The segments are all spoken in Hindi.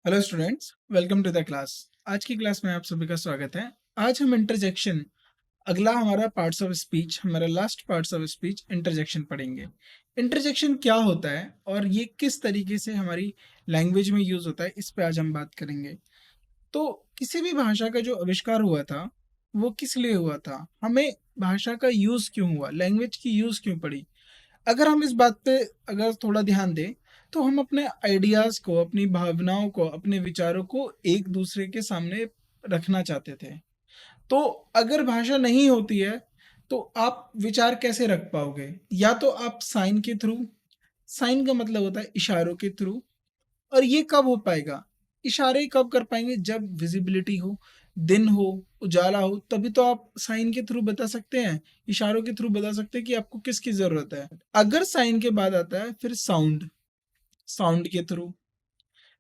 Hello students, welcome to the class. आज की क्लास में आप सभी का स्वागत है। आज हम इंटरजेक्शन, अगला हमारा पार्ट्स ऑफ स्पीच, हमारा last parts of speech interjection पढ़ेंगे। इंटरजेक्शन क्या होता है और ये किस तरीके से हमारी लैंग्वेज में यूज होता है, इस पे आज हम बात करेंगे। तो किसी भी भाषा का जो आविष्कार हुआ था, वो किस लिए हुआ था, हमें भाषा का यूज क्यों हुआ, लैंग्वेज की यूज क्यों पड़ी। अगर हम इस बात पे अगर थोड़ा ध्यान दें, तो हम अपने आइडियाज़ को, अपनी भावनाओं को, अपने विचारों को एक दूसरे के सामने रखना चाहते थे। तो अगर भाषा नहीं होती है, तो आप विचार कैसे रख पाओगे? या तो आप साइन के थ्रू, साइन का मतलब होता है इशारों के थ्रू। और ये कब हो पाएगा? इशारे कब कर पाएंगे? जब विजिबिलिटी हो, दिन हो, उजाला हो, तभी तो आप साइन के थ्रू बता सकते हैं, इशारों के थ्रू बता सकते हैं कि आपको किसकी जरूरत है। अगर साइन के बाद आता है फिर साउंड, साउंड के थ्रू,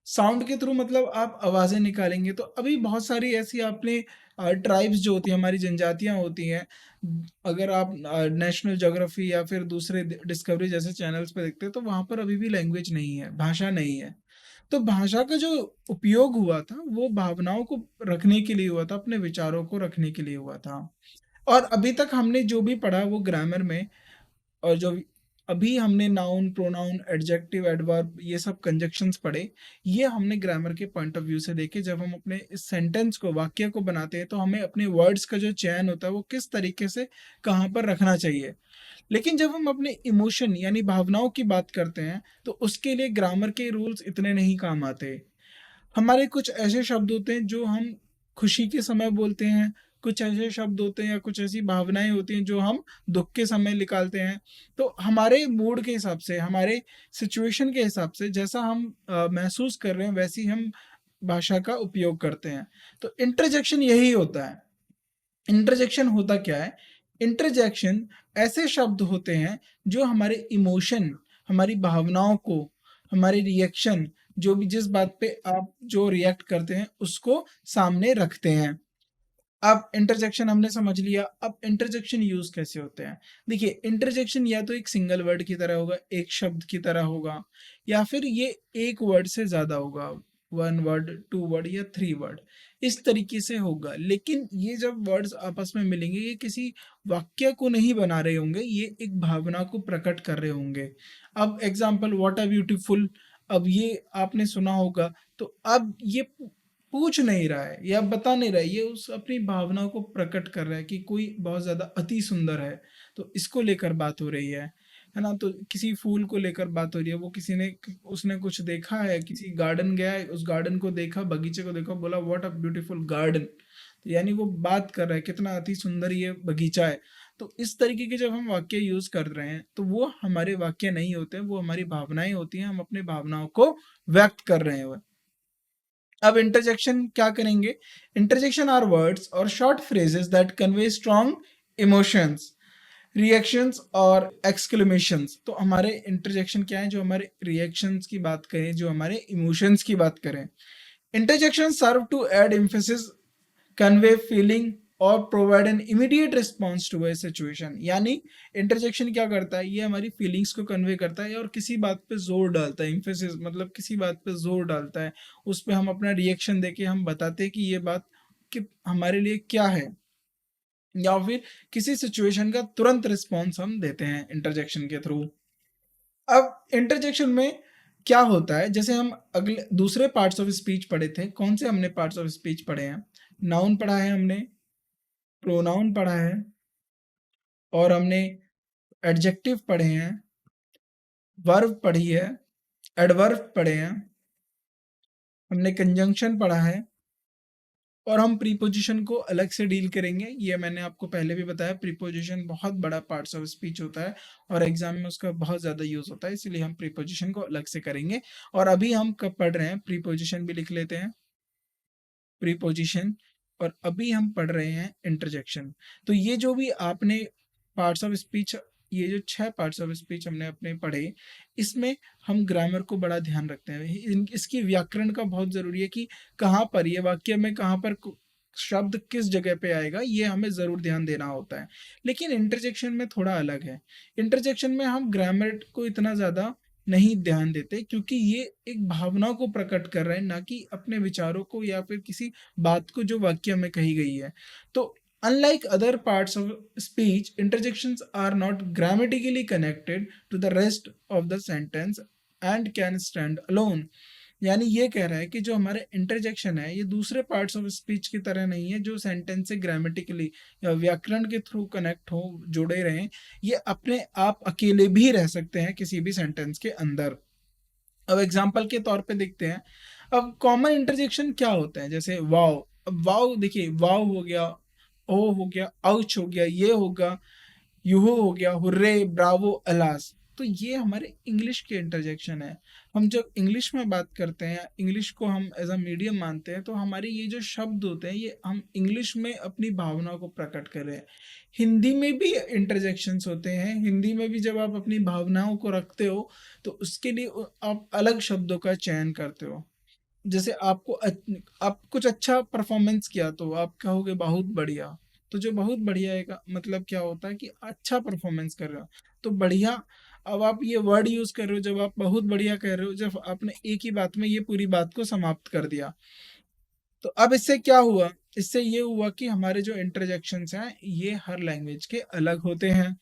साउंड के थ्रू मतलब आप आवाजें निकालेंगे। तो अभी बहुत सारी ऐसी आपने ट्राइब्स जो होती है, हमारी जनजातियां होती हैं, अगर आप नेशनल ज्योग्राफी या फिर दूसरे डिस्कवरी जैसे चैनल्स पे देखते हैं, तो वहां पर अभी भी लैंग्वेज नहीं है, भाषा नहीं है। तो भाषा का जो उपयोग हुआ था, वो भावनाओं को रखने के लिए हुआ था, अपने विचारों को रखने के लिए हुआ था। और अभी तक हमने जो भी पढ़ा वो ग्रामर में, और जो अभी हमने नाउन, प्रोनाउन, एडजेक्टिव, एडवर्ब, ये सब कंजक्शंस पढ़े, ये हमने ग्रामर के पॉइंट ऑफ व्यू से देखे। जब हम अपने इस सेंटेंस को, वाक्य को बनाते हैं, तो हमें अपने वर्ड्स का जो चयन होता है वो किस तरीके से कहाँ पर रखना चाहिए। लेकिन जब हम अपने इमोशन यानी भावनाओं की बात करते हैं, तो उसके लिए ग्रामर के रूल्स इतने नहीं काम आते। हमारे कुछ ऐसे शब्द होते हैं जो हम खुशी के समय बोलते हैं, कुछ ऐसे शब्द होते हैं या कुछ ऐसी भावनाएं होती हैं जो हम दुख के समय निकालते हैं। तो हमारे मूड के हिसाब से, हमारे सिचुएशन के हिसाब से, जैसा हम महसूस कर रहे हैं, वैसी हम भाषा का उपयोग करते हैं। तो इंटरजेक्शन यही होता है। इंटरजेक्शन होता क्या है? इंटरजेक्शन ऐसे शब्द होते हैं जो हमारे इमोशन, हमारी भावनाओं को, हमारे रिएक्शन, जो भी जिस बात पे आप जो रिएक्ट करते हैं उसको सामने रखते हैं। अब इंटरजेक्शन हमने समझ लिया। अब इंटरजेक्शन यूज कैसे होते हैं? देखिए, इंटरजेक्शन या तो एक सिंगल वर्ड की तरह होगा, एक शब्द की तरह होगा, या फिर ये एक वर्ड से ज्यादा होगा, वन वर्ड, टू वर्ड या थ्री वर्ड, इस तरीके से होगा। लेकिन ये जब वर्ड्स आपस में मिलेंगे, ये किसी वाक्य को नहीं बना रहे होंगे, ये एक भावना को प्रकट कर रहे होंगे। अब एग्जाम्पल, व्हाट अ ब्यूटीफुल, अब ये आपने सुना होगा। तो अब ये पूछ नहीं रहा है या बता नहीं रहा है, ये उस अपनी भावना को प्रकट कर रहा है कि कोई बहुत ज्यादा अति सुंदर है, तो इसको लेकर बात हो रही है ना। तो किसी फूल को लेकर बात हो रही है, वो किसी ने, उसने कुछ देखा है, किसी गार्डन गया है, उस गार्डन को देखा, बगीचे को देखा, बोला व्हाट अ ब्यूटीफुल गार्डन। तो यानी वो बात कर रहा है कितना अति सुंदर ये बगीचा है। तो इस तरीके के जब हम वाक्य यूज कर रहे हैं, तो वो हमारे वाक्य नहीं होते, वो हमारी भावनाएं होती हैं, हम अपने भावनाओं को व्यक्त कर रहे हैं। अब इंटरजेक्शन क्या करेंगे? इंटरजेक्शन आर वर्ड्स और short phrases that convey strong emotions, reactions और एक्सक्लेमेशंस। तो हमारे इंटरजेक्शन क्या है? जो हमारे रिएक्शंस की बात करें, जो हमारे इमोशंस की बात करें। Interjection serve to add emphasis, convey feeling और provide an immediate response to a situation. यानी इंटरजेक्शन क्या करता है? ये हमारी फीलिंग्स को कन्वे करता है और किसी बात पे जोर डालता है। इम्फेसिस मतलब किसी बात पे जोर डालता है, उस पे हम अपना रिएक्शन देके हम बताते हैं कि ये बात कि हमारे लिए क्या है, या फिर किसी सिचुएशन का तुरंत रिस्पॉन्स हम देते हैं इंटरजेक्शन के थ्रू। अब इंटरजेक्शन में क्या होता है? जैसे हम अगले दूसरे पार्ट्स ऑफ स्पीच पढ़े थे, कौन से हमने पार्ट्स ऑफ स्पीच पढ़े हैं? नाउन पढ़ा है हमने, प्रोनाउन पढ़ा है, और हमने एडजेक्टिव पढ़े हैं, वर्ब पढ़ी है, एडवर्ब पढ़े हैं, हमने कंजंक्शन पढ़ा है, और हम प्रीपोजिशन को अलग से डील करेंगे। ये मैंने आपको पहले भी बताया, प्रीपोजिशन बहुत बड़ा पार्ट्स ऑफ स्पीच होता है और एग्जाम में उसका बहुत ज़्यादा यूज होता है, इसीलिए हम प्रीपोजिशन को अलग से करेंगे। और अभी हम कब पढ़ रहे हैं? प्रीपोजिशन भी लिख लेते हैं, प्रीपोजिशन। और अभी हम पढ़ रहे हैं इंटरजेक्शन। तो ये जो भी आपने पार्ट्स ऑफ स्पीच, ये जो 6 पार्ट्स ऑफ स्पीच हमने अपने पढ़े, इसमें हम ग्रामर को बड़ा ध्यान रखते हैं। इसकी व्याकरण का बहुत जरूरी है कि कहाँ पर ये वाक्य में, कहाँ पर शब्द किस जगह पे आएगा, ये हमें जरूर ध्यान देना होता है। लेकिन इंटरजेक्शन में थोड़ा अलग है। इंटरजेक्शन में हम ग्रामर को इतना ज्यादा नहीं ध्यान देते, क्योंकि ये एक भावना को प्रकट कर रहे हैं, ना कि अपने विचारों को या फिर किसी बात को जो वाक्य में कही गई है। तो unlike other parts of speech, interjections are not grammatically connected to the rest of the sentence and can stand alone. यानी ये कह रहा है कि जो हमारे इंटरजेक्शन है ये दूसरे पार्ट्स ऑफ स्पीच की तरह नहीं है जो सेंटेंस से ग्रामेटिकली या व्याकरण के थ्रू कनेक्ट हो, जुड़े रहें। ये अपने आप अकेले भी रह सकते हैं किसी भी सेंटेंस के अंदर। अब एग्जांपल के तौर पे देखते हैं। अब कॉमन इंटरजेक्शन क्या होते हैं, जैसे वाव। अब वाव देखिए, वाव हो गया, ओ हो गया, आउच हो गया, ये होगा, यूहो हो गया, हुर्रे, ब्रावो, अलास। तो ये हमारे इंग्लिश के इंटरजेक्शन है। हम जब इंग्लिश में बात करते हैं, इंग्लिश को हम एज अ मीडियम मानते हैं, तो हमारे ये जो शब्द होते हैं ये हम इंग्लिश में अपनी भावना को प्रकट कर रहे हैं। हिंदी में भी इंटरजेक्शंस होते हैं। हिंदी में भी जब आप अपनी भावनाओं को रखते हो तो उसके लिए आप अलग शब्दों का चयन करते हो। जैसे आप कुछ अच्छा परफॉर्मेंस किया तो आप कहोगे बहुत बढ़िया। तो जो बहुत बढ़िया है का मतलब क्या होता है कि अच्छा परफॉर्मेंस कर रहे हो, तो बढ़िया। अब आप ये वर्ड यूज कर रहे हो जब आप बहुत बढ़िया कह रहे हो, जब आपने एक ही बात में ये पूरी बात को समाप्त कर दिया। तो अब इससे क्या हुआ, इससे ये हुआ कि हमारे जो इंटरजेक्शंस हैं ये हर लैंग्वेज के अलग होते हैं।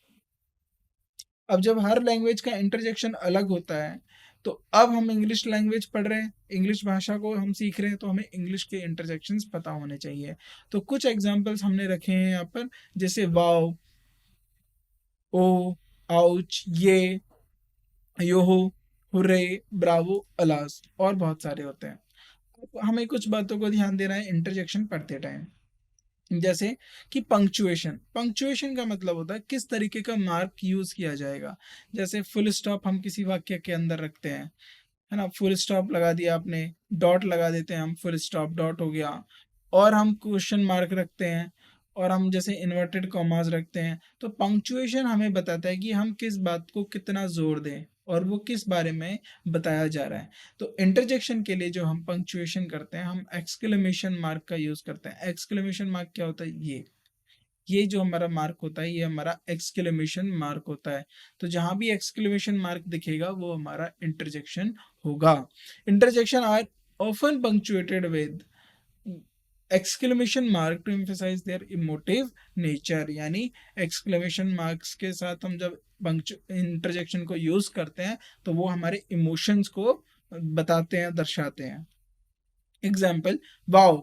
अब जब हर लैंग्वेज का इंटरजेक्शन अलग होता है, तो अब हम इंग्लिश लैंग्वेज पढ़ रहे हैं, इंग्लिश भाषा को हम सीख रहे हैं, तो हमें इंग्लिश के इंटरजेक्शंस पता होने चाहिए। तो कुछ एग्जांपल्स हमने रखे हैं यहाँ पर, जैसे वाव, ओ, आउच, ये, योहो, हुर्रे, ब्रावो, अलास, और बहुत सारे होते हैं। अब हमें कुछ बातों को ध्यान देना है इंटरजेक्शन पढ़ते टाइम। जैसे कि पंक्चुएशन। पंक्चुएशन का मतलब होता है किस तरीके का मार्क यूज किया जाएगा। जैसे फुल स्टॉप हम किसी वाक्य के अंदर रखते हैं, है ना, फुल स्टॉप लगा दिया आपने, डॉट लगा देते हैं हम, फुल स्टॉप डॉट हो गया। और हम क्वेश्चन मार्क रखते हैं, और हम जैसे इन्वर्टेड कॉमास रखते हैं। तो पंक्चुएशन हमें बताता है कि हम किस बात को कितना जोर दें और वो किस बारे में बताया जा रहा है। तो इंटरजेक्शन के लिए जो हम पंक्चुएशन करते हैं, हम एक्सक्लेमेशन मार्क का यूज करते हैं। एक्सक्लेमेशन मार्क क्या होता है, ये जो हमारा मार्क होता है ये हमारा एक्सक्लेमेशन मार्क होता है। तो जहां भी एक्सक्लेमेशन मार्क दिखेगा वो हमारा इंटरजेक्शन होगा। Interjections are often punctuated with exclamation mark to emphasise their emotive nature. यानी एक्सक्लेमेशन मार्क्स के साथ हम जब इंटरजेक्शन को यूज करते हैं तो वो हमारे इमोशंस को बताते हैं, दर्शाते हैं। Example, wow,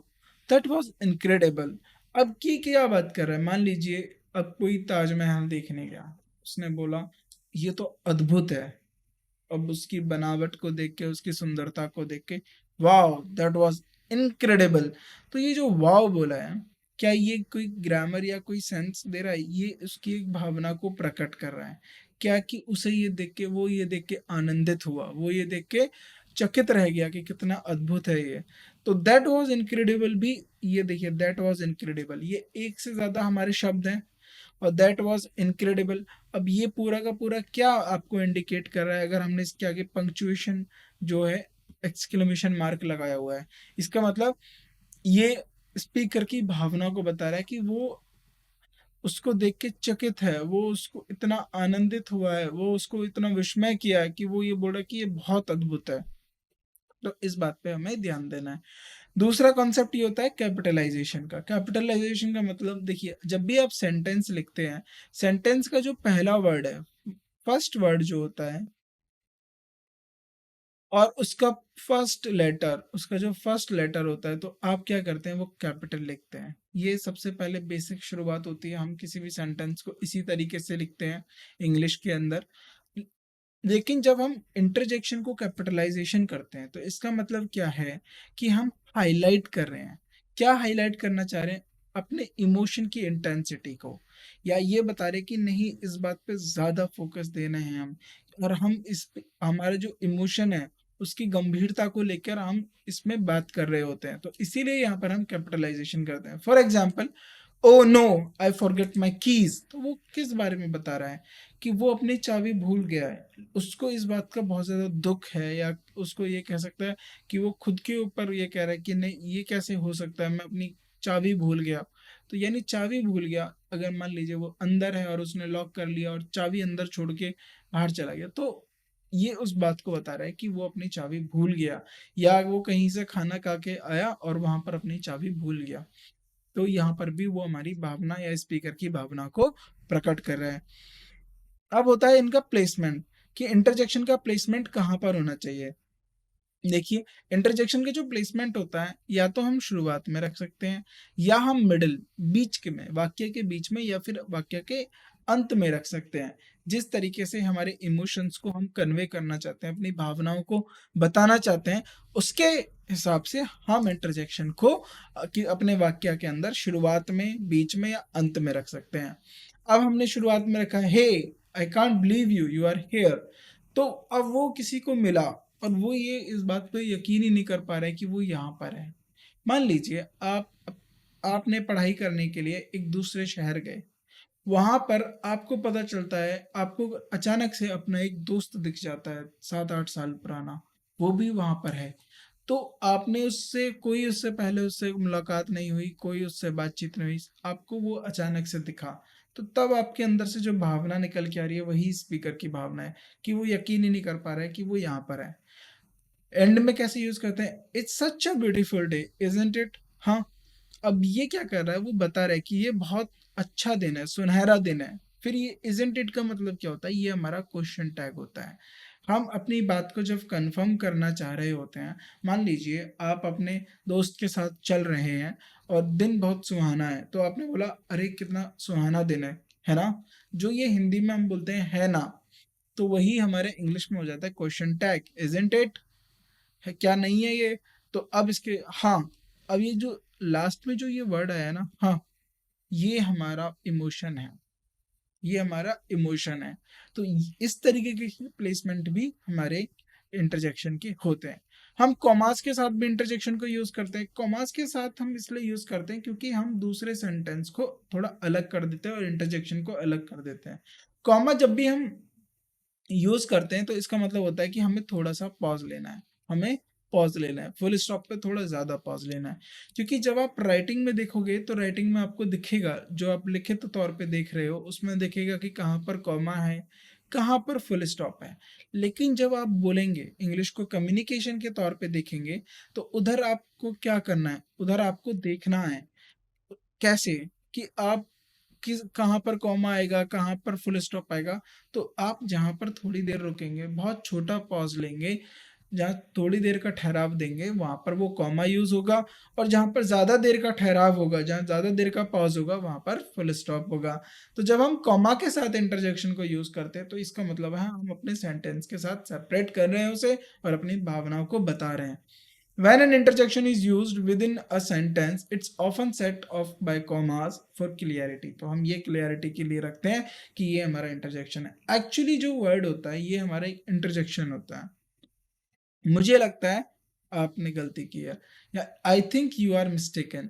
that was incredible. अब की क्या बात कर रहा है, मान लीजिए अब कोई ताजमहल देखने गया, उसने बोला ये तो अद्भुत है। अब उसकी बनावट को देख के, उसकी सुंदरता को देख के, वाओ दैट वाज इनक्रेडिबल। तो ये जो वाओ बोला है, क्या ये कोई ग्रामर या कोई सेंस दे रहा है, ये उसकी एक भावना को प्रकट कर रहा है। क्या कि उसे ये देख के, वो ये देख के आनंदित हुआ, वो ये देख के चकित रह गया कि कितना अद्भुत है ये। तो दैट वाज इनक्रेडिबल भी, ये देखिए दैट वाज इनक्रेडिबल, ये एक से ज्यादा हमारे शब्द हैं। और दैट वाज इनक्रेडिबल, अब ये पूरा का पूरा क्या आपको इंडिकेट कर रहा है, अगर हमने इसके आगे पंक्चुएशन जो है एक्सक्लेमेशन मार्क लगाया हुआ है, इसका मतलब ये स्पीकर की भावना को बता रहा है कि वो उसको देख के चकित है, वो उसको इतना आनंदित हुआ है, वो उसको इतना विस्मय किया है कि वो ये बोल रहा है कि ये बहुत अद्भुत है। तो इस बात पे हमें ध्यान देना है। दूसरा कॉन्सेप्ट ये होता है कैपिटलाइजेशन का। कैपिटलाइजेशन का मतलब देखिए, जब भी आप सेंटेंस लिखते हैं, सेंटेंस का जो पहला वर्ड है, फर्स्ट वर्ड जो होता है, और उसका जो फर्स्ट लेटर होता है, तो आप क्या करते हैं, वो कैपिटल लिखते हैं। ये सबसे पहले बेसिक शुरुआत होती है, हम किसी भी सेंटेंस को इसी तरीके से लिखते हैं इंग्लिश के अंदर। लेकिन जब हम इंटरजेक्शन को कैपिटलाइजेशन करते हैं, तो इसका मतलब क्या है कि हम हाईलाइट कर रहे हैं। क्या हाईलाइट करना चाह रहे हैं, अपने इमोशन की इंटेंसिटी को, या ये बता रहे कि नहीं इस बात पे ज्यादा फोकस देना है हम, और हम हमारा जो इमोशन है उसकी गंभीरता को लेकर हम इसमें बात कर रहे होते हैं। तो इसीलिए यहाँ पर हम कैपिटलाइजेशन करते हैं। For example, oh no, I forget my keys. तो वो किस बारे में बता रहा है कि वो अपनी चाबी भूल गया है, उसको इस बात का बहुत ज्यादा दुख है, या उसको ये कह सकता है कि वो खुद के ऊपर ये कह रहा है कि नहीं ये कैसे हो सकता है, मैं अपनी चाबी भूल गया। तो यानी चाबी भूल गया, अगर मान लीजिए वो अंदर है और उसने लॉक कर लिया और चाबी अंदर छोड़ के बाहर चला गया, तो ये उस बात को बता रहा है कि वो अपनी चाबी भूल गया, या वो कहीं से खाना खा के आया और वहां पर अपनी चाबी भूल गया। तो यहाँ पर भी वो हमारी भावना या स्पीकर की भावना को प्रकट कर रहा है। अब होता है इनका प्लेसमेंट, कि इंटरजेक्शन का प्लेसमेंट कहाँ पर होना चाहिए। देखिए, इंटरजेक्शन का जो प्लेसमेंट होता है, या तो हम शुरुआत में रख सकते हैं, या हम मिडिल, बीच के में, वाक्य के बीच में, या फिर वाक्य के अंत में रख सकते हैं। जिस तरीके से हमारे इमोशंस को हम कन्वे करना चाहते हैं, अपनी भावनाओं को बताना चाहते हैं, उसके हिसाब से हम इंटरजेक्शन को कि अपने वाक्य के अंदर शुरुआत में, बीच में, या अंत में रख सकते हैं। अब हमने शुरुआत में रखा, hey I can't believe you you are here. तो अब वो किसी को मिला और वो ये इस बात पे यकीन ही नहीं कर पा रहे कि वो यहाँ पर है। मान लीजिए आपने पढ़ाई करने के लिए एक दूसरे शहर गए, वहां पर आपको पता चलता है, आपको अचानक से अपना एक दोस्त दिख जाता है 7-8 साल पुराना, वो भी वहां पर है। तो आपने उससे पहले उससे मुलाकात नहीं हुई, कोई उससे बातचीत नहीं हुई, आपको वो अचानक से दिखा। तो तब आपके अंदर से जो भावना निकल के आ रही है, वही स्पीकर की भावना है, कि वो यकीन ही नहीं कर पा रहा है कि वो यहाँ पर है। एंड में कैसे यूज करते हैं, it's such a beautiful day isn't it. हाँ, अब ये क्या कर रहा है, वो बता रहा है कि ये बहुत अच्छा दिन है, सुनहरा दिन है। फिर ये इजंट इट का मतलब क्या होता है, ये हमारा क्वेश्चन टैग होता है। हम अपनी बात को जब कंफर्म करना चाह रहे होते हैं, मान लीजिए आप अपने दोस्त के साथ चल रहे हैं और दिन बहुत सुहाना है, तो आपने बोला अरे कितना सुहाना दिन है ना। जो ये हिंदी में हम बोलते हैं है ना, तो वही हमारे इंग्लिश में हो जाता है क्वेश्चन टैग, इजंट इट, है क्या नहीं है ये। तो अब इसके, हाँ, अब ये जो लास्ट में जो ये वर्ड आया है ना, हाँ, ये हमारा इमोशन है, ये हमारा इमोशन है। तो इस तरीके के प्लेसमेंट भी हमारे इंटरजेक्शन के होते हैं। हम कॉमास के साथ भी इंटरजेक्शन को यूज करते हैं। कॉमास के साथ हम इसलिए यूज करते हैं क्योंकि हम दूसरे सेंटेंस को थोड़ा अलग कर देते हैं और इंटरजेक्शन को अलग कर देते हैं। कॉमा जब भी हम यूज करते हैं तो इसका मतलब होता है कि हमें थोड़ा सा पॉज लेना है, हमें पॉज लेना है, फुल स्टॉप पे थोड़ा ज्यादा पॉज लेना है। क्योंकि जब आप राइटिंग में देखोगे तो राइटिंग में आपको दिखेगा, जो आप लिखित तौर पे देख रहे हो उसमें दिखेगा कि कहाँ पर कॉमा है, कहाँ पर फुल स्टॉप है। लेकिन जब आप बोलेंगे, इंग्लिश को कम्युनिकेशन के तौर पे देखेंगे, तो उधर आपको क्या करना है, उधर आपको देखना है कैसे, कि आप किस, कहाँ पर कॉमा आएगा, कहाँ पर फुल स्टॉप आएगा। तो आप जहाँ पर थोड़ी देर रुकेंगे, बहुत छोटा पॉज लेंगे, जहाँ थोड़ी देर का ठहराव देंगे, वहां पर वो कॉमा यूज होगा। और जहाँ पर ज्यादा देर का ठहराव होगा, जहाँ ज्यादा देर का पॉज होगा, वहां पर फुल स्टॉप होगा। तो जब हम कॉमा के साथ इंटरजेक्शन को यूज करते हैं, तो इसका मतलब है हम अपने सेंटेंस के साथ सेपरेट कर रहे हैं उसे और अपनी भावनाओं को बता रहे हैं। When an interjection is used within a sentence, it's often set off by commas for clarity. तो हम ये clarity के लिए रखते हैं कि ये हमारा interjection है। Actually जो word होता है ये हमारा एक interjection होता है। मुझे लगता है आपने गलती की है, या I think you are mistaken,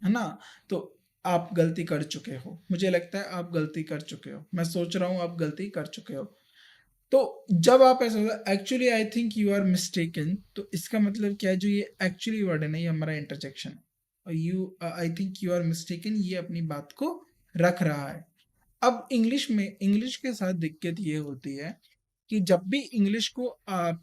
है ना। तो आप गलती कर चुके हो, मुझे लगता है आप गलती कर चुके हो, मैं सोच रहा हूँ आप गलती कर चुके हो। तो जब आप ऐसा होता actually I think you are mistaken, तो इसका मतलब क्या है, जो ये एक्चुअली वर्ड है ना, ये हमारा इंटरजेक्शन है। और you I think you are mistaken, ये अपनी बात को रख रहा है। अब इंग्लिश में, इंग्लिश के साथ दिक्कत ये होती है कि जब भी इंग्लिश को आप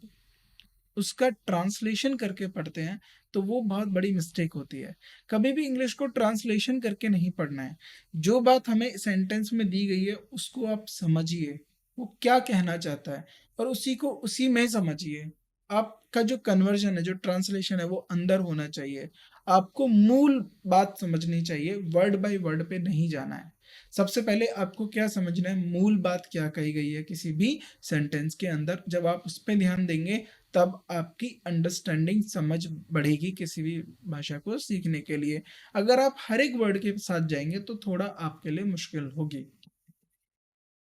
उसका ट्रांसलेशन करके पढ़ते हैं, तो वो बहुत बड़ी मिस्टेक होती है। कभी भी इंग्लिश को ट्रांसलेशन करके नहीं पढ़ना है। जो बात हमें सेंटेंस में दी गई है उसको आप समझिए, वो क्या कहना चाहता है, और उसी को उसी में समझिए। आपका जो कन्वर्जन है, जो ट्रांसलेशन है, वो अंदर होना चाहिए। आपको मूल बात समझनी चाहिए, वर्ड बाय वर्ड पे नहीं जाना है। सबसे पहले आपको क्या समझना है, मूल बात क्या कही गई है किसी भी सेंटेंस के अंदर। जब आप उस पर ध्यान देंगे, तब आपकी अंडरस्टैंडिंग, समझ बढ़ेगी किसी भी भाषा को सीखने के लिए। अगर आप हर एक वर्ड के साथ जाएंगे तो थोड़ा आपके लिए मुश्किल होगी।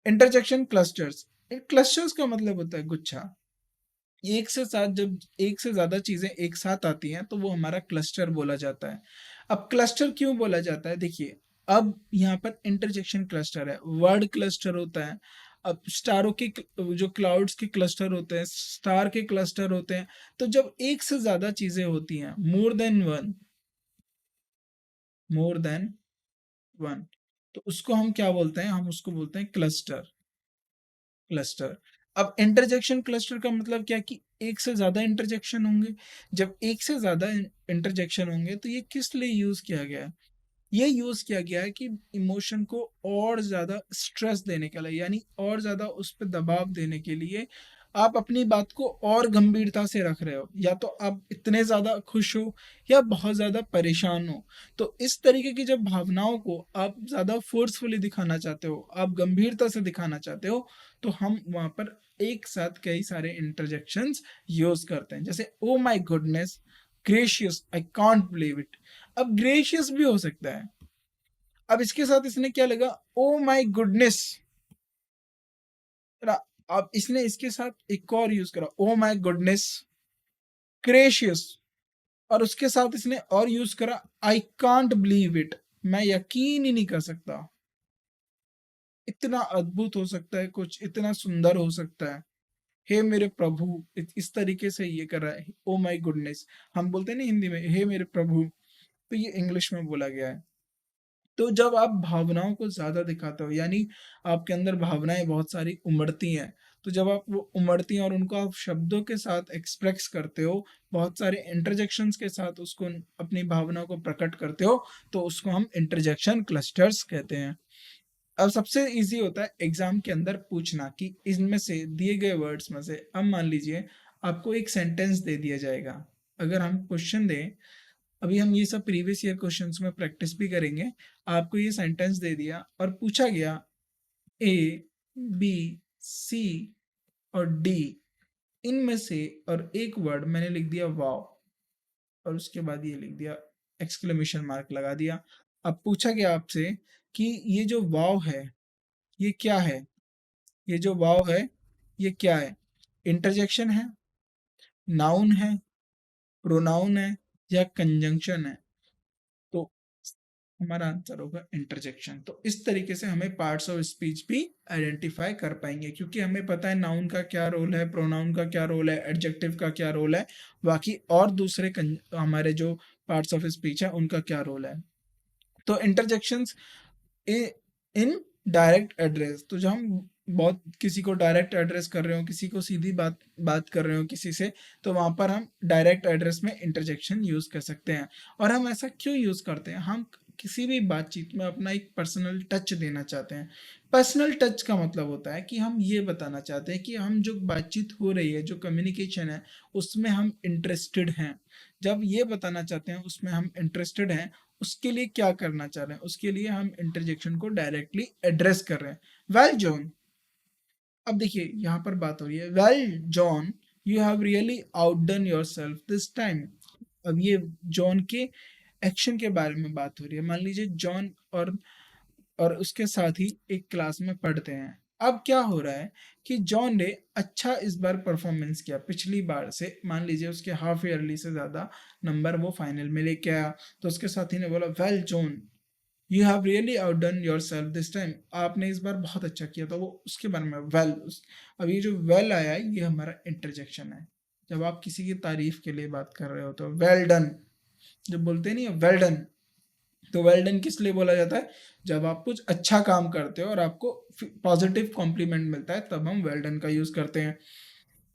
इंटरजेक्शन क्लस्टर्स, क्लस्टर्स का मतलब होता है गुच्छा। एक से साथ, जब एक से ज्यादा चीजें एक साथ आती हैं तो वो हमारा क्लस्टर बोला जाता है। अब क्लस्टर क्यों बोला जाता है, देखिए, अब यहाँ पर इंटरजेक्शन क्लस्टर है, वर्ड क्लस्टर होता है। अब स्टारों के जो क्लाउड्स के क्लस्टर होते हैं, स्टार के क्लस्टर होते हैं। तो जब एक से ज्यादा चीजें होती हैं, more than one, more than one, तो उसको हम क्या बोलते हैं, हम उसको बोलते हैं क्लस्टर, क्लस्टर। अब इंटरजेक्शन क्लस्टर का मतलब क्या है कि एक से ज़्यादा इंटरजेक्शन होंगे। जब एक से ज़्यादा इंटरजेक्शन होंगे तो ये किस लिए यूज़ किया गया है? ये यूज़ किया गया है कि इमोशन को और ज़्यादा स्ट्रेस देने के लिए, यानी और ज़्यादा उस पे दबाव देने के लिए आप अपनी बात को और गंभीरता से रख रहे हो, या तो आप इतने ज़्यादा खुश हो या बहुत ज़्यादा परेशान हो। तो इस तरीके की जब भावनाओं को आप ज़्यादा फोर्सफुली दिखाना चाहते हो, आप गंभीरता से दिखाना चाहते हो, तो हम वहाँ पर एक साथ कई सारे इंटरजेक्शंस यूज़ करते हैं। जैसे oh my goodness, gracious, I can't believe it. अब ग्रेशियस भी हो सकता है। अब इसके साथ इसने क्या लगा, ओ माय गुडनेस, अब इसने इसके साथ एक और यूज करा, ओ माय गुडनेस ग्रेशियस, और उसके साथ इसने और यूज करा, आई कांट बिलीव इट, मैं यकीन ही नहीं कर सकता। इतना अद्भुत हो सकता है कुछ, इतना सुंदर हो सकता है। हे मेरे प्रभु, इस तरीके से ये कर रहा है। ओ माय गुडनेस हम बोलते हैं ना हिंदी में, हे मेरे प्रभु, तो ये इंग्लिश में बोला गया है। तो जब आप भावनाओं को ज़्यादा दिखाते हो, यानी आपके अंदर भावनाएँ बहुत सारी उमड़ती हैं, तो जब आप वो उमड़ती हैं और उनको आप शब्दों के साथ एक्सप्रेस करते हो, बहुत सारे इंटरजेक्शंस के साथ उसको अपनी भावनाओं को प्रकट करते हो, तो उसको हम इंटरजेक्शन क्लस्टर्स कहते हैं। अब सबसे ईज़ी होता है एग्ज़ाम के अंदर पूछना कि इनमें से दिए गए वर्ड्स में से, अब मान लीजिए आपको एक सेंटेंस दे दिया जाएगा। अगर हम क्वेश्चन दें, अभी हम ये सब प्रीवियस ईयर क्वेश्चंस में प्रैक्टिस भी करेंगे। आपको ये सेंटेंस दे दिया और पूछा गया ए, बी, सी और डी, इनमें से और एक वर्ड मैंने लिख दिया वाव, और उसके बाद ये लिख दिया एक्सक्लेमेशन मार्क लगा दिया। अब पूछा गया आपसे कि ये जो वाव है ये क्या है? ये जो वाव है ये क्या है? इंटरजेक्शन है, नाउन है, प्रोनाउन है, या कंजंक्शन है? तो हमारा आंसर होगा इंटरजेक्शन। तो इस तरीके से हमें पार्ट्स ऑफ स्पीच भी आइडेंटिफाई कर पाएंगे, क्योंकि हमें पता है नाउन का क्या रोल है, प्रोनाउन का क्या रोल है, एडजेक्टिव का क्या रोल है, बाकी और दूसरे हमारे जो पार्ट्स ऑफ स्पीच है उनका क्या रोल है। तो इंटरजेक्शंस इन डायरेक्ट एड्रेस, तो जब हम बहुत किसी को डायरेक्ट एड्रेस कर रहे हो, किसी को सीधी बात बात कर रहे हो किसी से, तो वहाँ पर हम डायरेक्ट एड्रेस में इंटरजेक्शन यूज़ कर सकते हैं। और हम ऐसा क्यों यूज़ करते हैं? हम किसी भी बातचीत में अपना एक पर्सनल टच देना चाहते हैं। पर्सनल टच का मतलब होता है कि हम ये बताना चाहते हैं कि हम जो बातचीत हो रही है, जो कम्युनिकेशन है, उसमें हम इंटरेस्टेड हैं। जब ये बताना चाहते हैं उसमें हम इंटरेस्टेड हैं, उसके लिए क्या करना चाह रहे हैं? उसके लिए हम इंटरजेक्शन को डायरेक्टली एड्रेस कर रहे हैं। वेल जॉन, अब देखिए यहाँ पर बात हो रही है, well John, you have really outdone yourself this time. अब ये जॉन के एक्शन के बारे में बात हो रही है। मान लीजिए जॉन और उसके साथ ही एक क्लास में पढ़ते हैं। अब क्या हो रहा है कि जॉन ने अच्छा इस बार परफॉर्मेंस किया, पिछली बार से मान लीजिए उसके हाफ ईयरली से ज़्यादा नंबर वो फाइनल में लेके आया। तो उसके साथी ने बोला, well John, you have really outdone yourself this time, आपने इस बार बहुत अच्छा किया। तो वो उसके बारे में वेल अब ये जो वेल आया है ये हमारा इंटरजेक्शन है। जब आप किसी की तारीफ के लिए बात कर रहे हो तो वेल डन, जब बोलते नहीं है वेल डन, तो वेल डन किस लिए बोला जाता है? जब आप कुछ अच्छा काम करते हो और आपको पॉजिटिव कॉम्प्लीमेंट मिलता है, तब हम वेल डन का यूज करते हैं।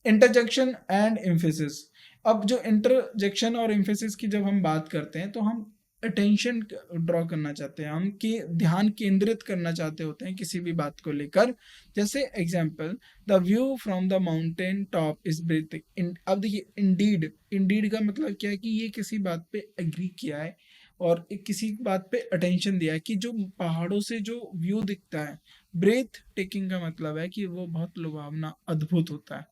इंटरजेक्शन एंड एम्फेसिस, अब जो इंटरजेक्शन और एम्फेसिस की जब हम बात करते हैं तो हम अटेंशन ड्रॉ करना चाहते हैं, हम कि ध्यान केंद्रित करना चाहते होते हैं किसी भी बात को लेकर। जैसे example, the view from the mountain top is breathing. अब देखिए इंडीड, इंडीड का मतलब क्या है कि ये किसी बात पे एग्री किया है और किसी बात पे अटेंशन दिया है कि जो पहाड़ों से जो व्यू दिखता है, ब्रेथ टेकिंग का मतलब है कि वो बहुत लुभावना अद्भुत होता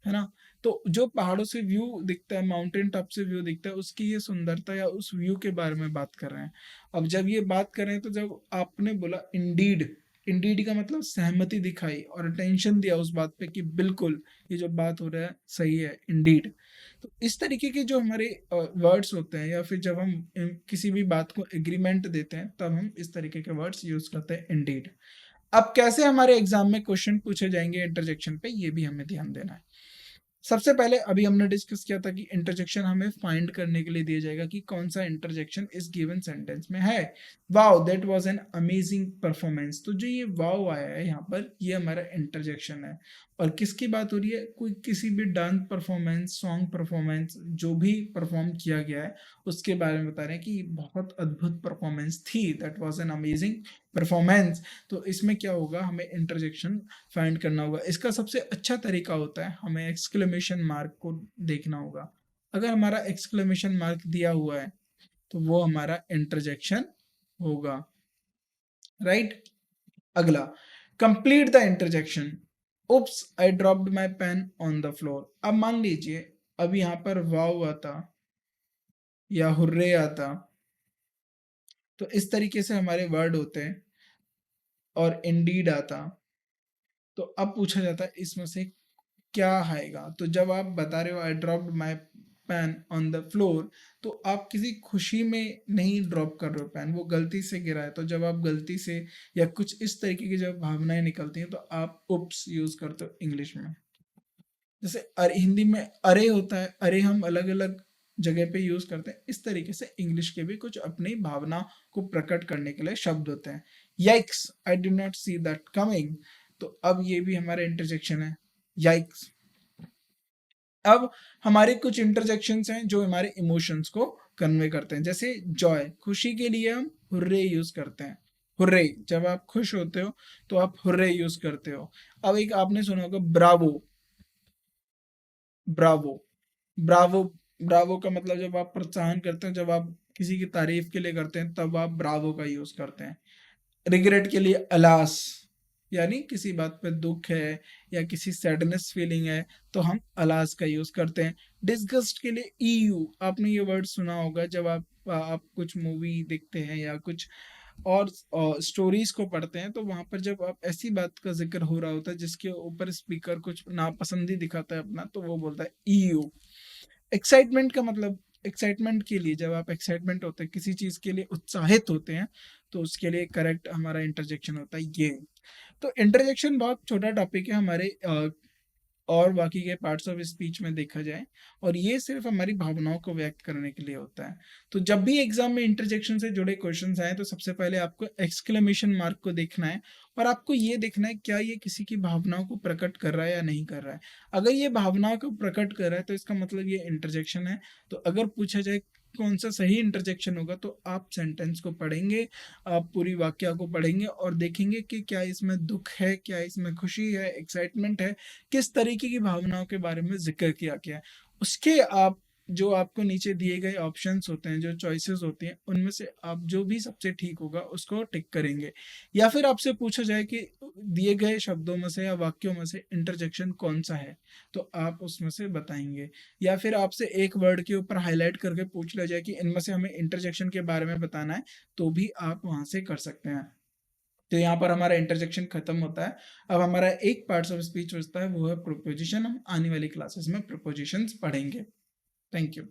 है ना? तो जो पहाड़ों से व्यू दिखता है, माउंटेन टॉप से व्यू दिखता है, उसकी ये सुंदरता या उस व्यू के बारे में बात कर रहे हैं। अब जब ये बात कर रहे हैं तो जब आपने बोला इंडीड, इंडीड का मतलब सहमति दिखाई और अटेंशन दिया उस बात पे कि बिल्कुल ये जो बात हो रहा है सही है, इंडीड। तो इस तरीके के जो हमारे वर्ड्स होते हैं, या फिर जब हम किसी भी बात को एग्रीमेंट देते हैं, तब हम इस तरीके के वर्ड्स यूज करते हैं, इंडीड। अब कैसे हमारे एग्जाम में क्वेश्चन पूछे जाएंगे इंटरजेक्शन पे, ये भी हमें ध्यान देना है। सबसे पहले अभी हमने डिस्कस किया था कि इंटरजेक्शन हमें फाइंड करने के लिए दिया जाएगा कि कौन सा इंटरजेक्शन इस गिवन सेंटेंस में है। Wow that was an amazing performance, तो जो ये वाओ आया है यहाँ पर, ये हमारा इंटरजेक्शन है। और किसकी बात हो रही है? कोई किसी भी डांस परफॉर्मेंस, सॉन्ग परफॉर्मेंस, जो भी परफॉर्म किया गया है उसके बारे में बता रहे हैं कि बहुत अद्भुत परफॉर्मेंस थी, that was an amazing performance. तो इसमें क्या होगा, हमें इंटरजेक्शन फाइंड करना होगा। इसका सबसे अच्छा तरीका होता है, हमें एक्सक्लेमेशन मार्क को देखना होगा। अगर हमारा एक्सक्लेमेशन मार्क दिया हुआ है तो वो हमारा इंटरजेक्शन होगा, राइट। अगला, complete the interjection. Oops I dropped my pain on the floor. अब मान लीजिए अब यहाँ पर वाव आता या हुर्रे आता, तो इस तरीके से हमारे वर्ड होते हैं। और इंडीड आता, तो अब पूछा जाता है इसमें से क्या आएगा। तो जब आप बता रहे हो I dropped my pain on the floor, तो आप किसी खुशी में नहीं ड्रॉप कर रहे हो पेन, वो गलती से गिरा है। तो जब आप गलती से या कुछ इस तरीके की जब भावनाएं निकलती हैं तो आप उप्स यूज करते हो इंग्लिश में। जैसे हिंदी में अरे होता है, अरे हम अलग अलग जगह पे यूज करते हैं, इस तरीके से इंग्लिश के भी कुछ अपनी भावना को प्रकट करने के लिए शब्द होते हैं। Yikes I did not see that coming, तो अब ये भी हमारा इंटरजेक्शन है, याइक्स। अब हमारे कुछ इंटरजेक्शंस हैं जो हमारे इमोशंस को कन्वे करते हैं। जैसे जॉय, खुशी के लिए हम हुर्रे यूज करते हैं, हुर्रे। जब आप खुश होते हो तो आप हुर्रे यूज करते हो। अब एक आपने सुना होगा ब्रावो, ब्रावो, ब्रावो। ब्रावो का मतलब जब आप प्रोत्साहन करते हैं, जब आप किसी की तारीफ के लिए करते हैं तब आप ब्रावो का यूज करते हैं। रिग्रेट के लिए अलास, यानी किसी बात पे दुख है या किसी सैडनेस फीलिंग है तो हम अलास का यूज करते हैं। डिस्गस्ट के लिए ईयू, आपने ये वर्ड सुना होगा जब आप कुछ मूवी देखते हैं या कुछ और स्टोरीज को पढ़ते हैं, तो वहां पर जब आप ऐसी बात का जिक्र हो रहा होता है जिसके ऊपर स्पीकर कुछ नापसंदी दिखाता है अपना, तो वो बोलता है ईयू। एक्साइटमेंट का मतलब, एक्साइटमेंट के लिए जब आप एक्साइटमेंट होते हैं, किसी चीज के लिए उत्साहित होते हैं, तो उसके लिए करेक्ट हमारा इंटरजेक्शन होता है ये। तो इंटरजेक्शन बहुत छोटा टॉपिक है हमारे और बाकी के पार्ट्स ऑफ स्पीच में देखा जाए, और ये सिर्फ हमारी भावनाओं को व्यक्त करने के लिए होता है। तो जब भी एग्जाम में इंटरजेक्शन से जुड़े क्वेश्चंस आए तो सबसे पहले आपको एक्सक्लेमेशन मार्क को देखना है, और आपको ये देखना है क्या ये किसी की भावनाओं को प्रकट कर रहा है या नहीं कर रहा है। अगर ये भावनाओं को प्रकट कर रहा है तो इसका मतलब ये इंटरजेक्शन है। तो अगर पूछा जाए कौन सा सही इंटरजेक्शन होगा, तो आप सेंटेंस को पढ़ेंगे, आप पूरी वाक्य को पढ़ेंगे और देखेंगे कि क्या इसमें दुख है, क्या इसमें खुशी है, एक्साइटमेंट है, किस तरीके की भावनाओं के बारे में जिक्र किया गया है। उसके आप जो आपको नीचे दिए गए ऑप्शंस होते हैं, जो चॉइसेस होती हैं, उनमें से आप जो भी सबसे ठीक होगा उसको टिक करेंगे। या फिर आपसे पूछा जाए कि दिए गए शब्दों में से या वाक्यों में से इंटरजेक्शन कौन सा है, तो आप उसमें से बताएंगे। या फिर आपसे एक वर्ड के ऊपर हाईलाइट करके पूछ लिया जाए कि इनमें से हमें इंटरजेक्शन के बारे में बताना है, तो भी आप वहां से कर सकते हैं। तो यहाँ पर हमारा इंटरजेक्शन खत्म होता है। अब हमारा एक पार्ट्स ऑफ स्पीच बचता है, वो है प्रोपोजिशन। हम आने वाली क्लासेस में प्रोपोजिशंस पढ़ेंगे। Thank you.